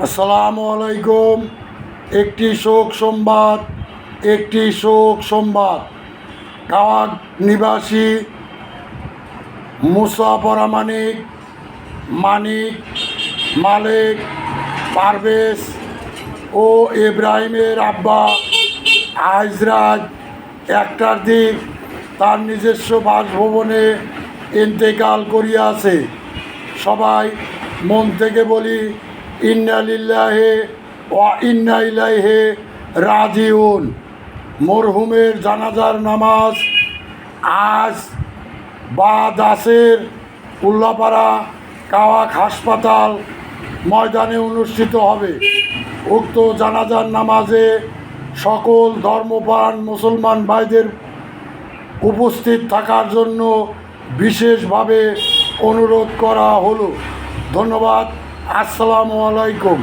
আসসালামু আলাইকুম। একটি শোক সংবাদ। কাওয়াক নিবাসী মুসা পরামানিক, মানিক, মালেক, পারভেজ ও ইব্রাহিমের আব্বা আজ রাত 1টার দিক তার নিজস্ব বাসভবনে ইন্তেকাল করিয়াছে। সবাই মন থেকে বলি ইন্না লিল্লাহি ওয়া ইন্না ইলাইহি রাজিউন। মরহুমের জানাজার নামাজ আজ বাদ আসের উল্লাপাড়া কাওয়াক হাসপাতাল ময়দানে অনুষ্ঠিত হবে। উক্ত জানাজার নামাজে সকল ধর্মপ্রাণ মুসলমান ভাইদের উপস্থিত থাকার জন্য বিশেষভাবে অনুরোধ করা হলো। ধন্যবাদ। আসসালামু আলাইকুম।